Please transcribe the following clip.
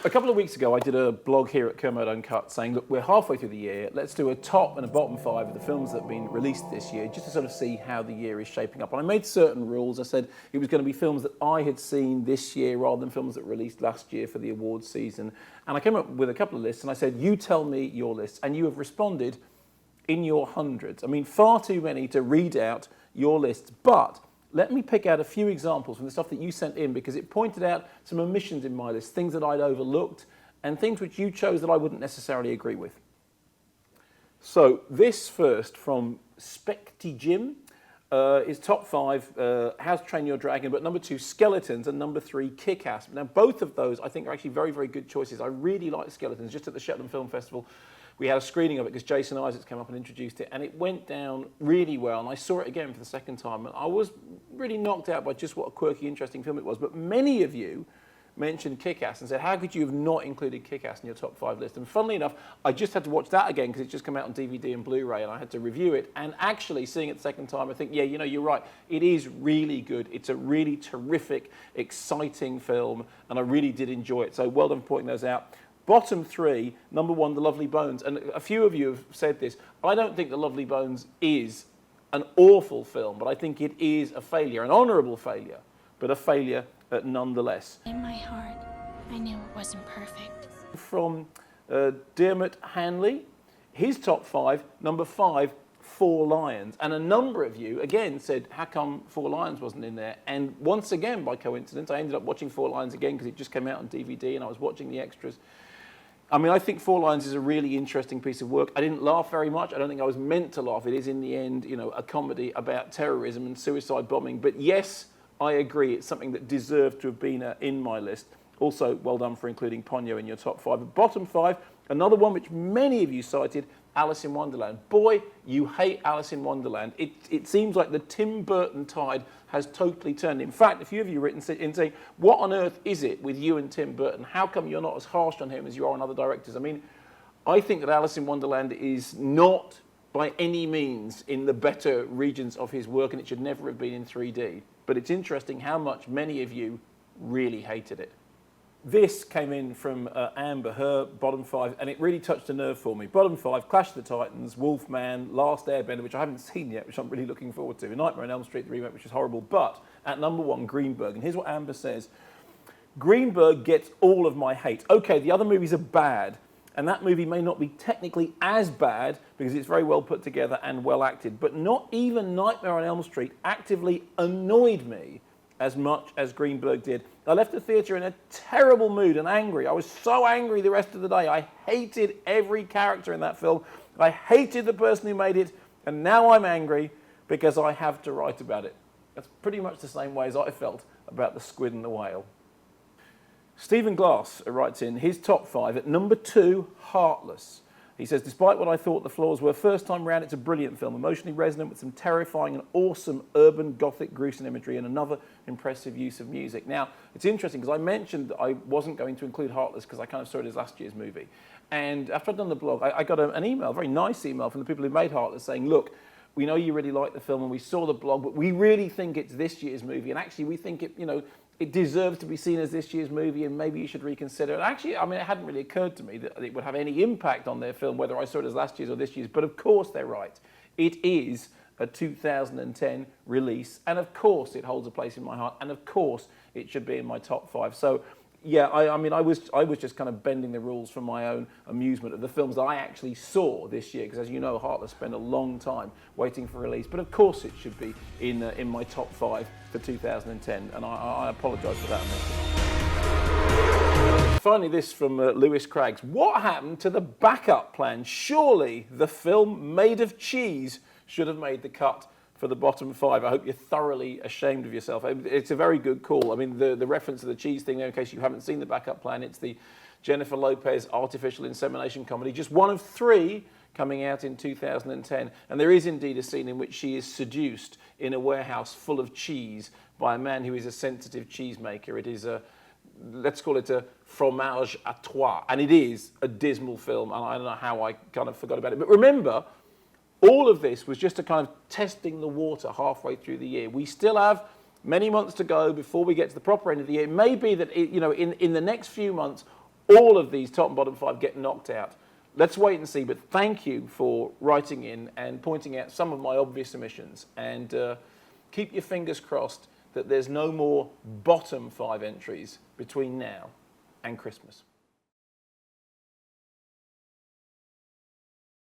A couple of weeks ago, I did a blog here at Kermode Uncut saying, look, we're halfway through the year. Let's do a top and a bottom 5 of the films that have been released this year, just to sort of see how the year is shaping up. And I made certain rules. I said it was going to be films that I had seen this year rather than films that were released last year for the awards season. And I came up with a couple of lists, and I said, you tell me your lists. And you have responded in your hundreds. I mean, far too many to read out your lists. But let me pick out a few examples from the stuff that you sent in, because it pointed out some omissions in my list, things that I'd overlooked, and things which you chose that I wouldn't necessarily agree with. So this first from Specty Jim is top 5, How to Train Your Dragon, but number 2, Skeletons, and number 3, Kick-Ass. Now, both of those I think are actually very, very good choices. I really like Skeletons. Just at the Shetland Film Festival, we had a screening of it because Jason Isaacs came up and introduced it, and it went down really well, and I saw it again for the second time, and I was really knocked out by just what a quirky, interesting film it was. But many of you mentioned Kick-Ass and said, how could you have not included Kick-Ass in your top 5 list? And funnily enough, I just had to watch that again because it's just come out on DVD and Blu-ray, and I had to review it. And actually, seeing it the second time, I think, yeah, you know, you're right. It is really good. It's a really terrific, exciting film, and I really did enjoy it. So well done for pointing those out. Bottom 3, number 1, The Lovely Bones. And a few of you have said this. I don't think The Lovely Bones is an awful film, but I think it is a failure, an honourable failure, but a failure nonetheless. In my heart, I knew it wasn't perfect. From Dermot Hanley, his top 5, number 5, Four Lions. And a number of you, again, said, how come Four Lions wasn't in there? And once again, by coincidence, I ended up watching Four Lions again because it just came out on DVD and I was watching the extras. I mean, I think Four Lions is a really interesting piece of work. I didn't laugh very much. I don't think I was meant to laugh. It is, in the end, you know, a comedy about terrorism and suicide bombing. But yes, I agree, it's something that deserved to have been in my list. Also, well done for including Ponyo in your top 5. But bottom 5, another one which many of you cited, Alice in Wonderland. Boy, you hate Alice in Wonderland. It seems like the Tim Burton tide has totally turned. In fact, a few of you written in saying, what on earth is it with you and Tim Burton? How come you're not as harsh on him as you are on other directors? I mean, I think that Alice in Wonderland is not by any means in the better regions of his work, and it should never have been in 3D. But it's interesting how much many of you really hated it. This came in from Amber, her bottom 5, and it really touched a nerve for me. Bottom 5, Clash of the Titans, Wolfman, Last Airbender, which I haven't seen yet, which I'm really looking forward to. Nightmare on Elm Street, the remake, which is horrible. But at number 1, Greenberg. And here's what Amber says. Greenberg gets all of my hate. Okay, the other movies are bad, and that movie may not be technically as bad because it's very well put together and well acted, but not even Nightmare on Elm Street actively annoyed me as much as Greenberg did. I left the theatre in a terrible mood and angry. I was so angry the rest of the day. I hated every character in that film. I hated the person who made it, and now I'm angry because I have to write about it. That's pretty much the same way as I felt about The Squid and the Whale. Stephen Glass writes in his top 5 at number 2, Heartless. He says, despite what I thought the flaws were, first time round, it's a brilliant film, emotionally resonant with some terrifying and awesome urban gothic gruesome imagery and another impressive use of music. Now, it's interesting because I mentioned that I wasn't going to include Heartless because I kind of saw it as last year's movie. And after I'd done the blog, I got an email, a very nice email from the people who made Heartless saying, look, we know you really like the film and we saw the blog, but we really think it's this year's movie. And actually, we think it, you know, it deserves to be seen as this year's movie and maybe you should reconsider it. Actually, I mean, it hadn't really occurred to me that it would have any impact on their film, whether I saw it as last year's or this year's. But of course they're right. It is a 2010 release. And of course it holds a place in my heart. And of course it should be in my top 5. So yeah, I mean, I was just kind of bending the rules for my own amusement of the films that I actually saw this year, because as you know, Heartless spent a long time waiting for release. But of course it should be in my top 5 for 2010, and I apologise for that. Finally, this from Lois Craig. What happened to the backup plan? Surely the film Made of Cheese should have made the cut for the bottom 5. I hope you're thoroughly ashamed of yourself. It's a very good call. I mean, the reference to the cheese thing there, in case you haven't seen the backup plan, it's the Jennifer Lopez artificial insemination comedy, just one of 3 coming out in 2010. And there is indeed a scene in which she is seduced in a warehouse full of cheese by a man who is a sensitive cheesemaker. It is a, let's call it a fromage à trois. And it is a dismal film, and I don't know how I kind of forgot about it. But remember, all of this was just a kind of testing the water halfway through the year. We still have many months to go before we get to the proper end of the year. It may be that, in the next few months, all of these top and bottom 5 get knocked out. Let's wait and see, but thank you for writing in and pointing out some of my obvious omissions. And keep your fingers crossed that there's no more bottom 5 entries between now and Christmas.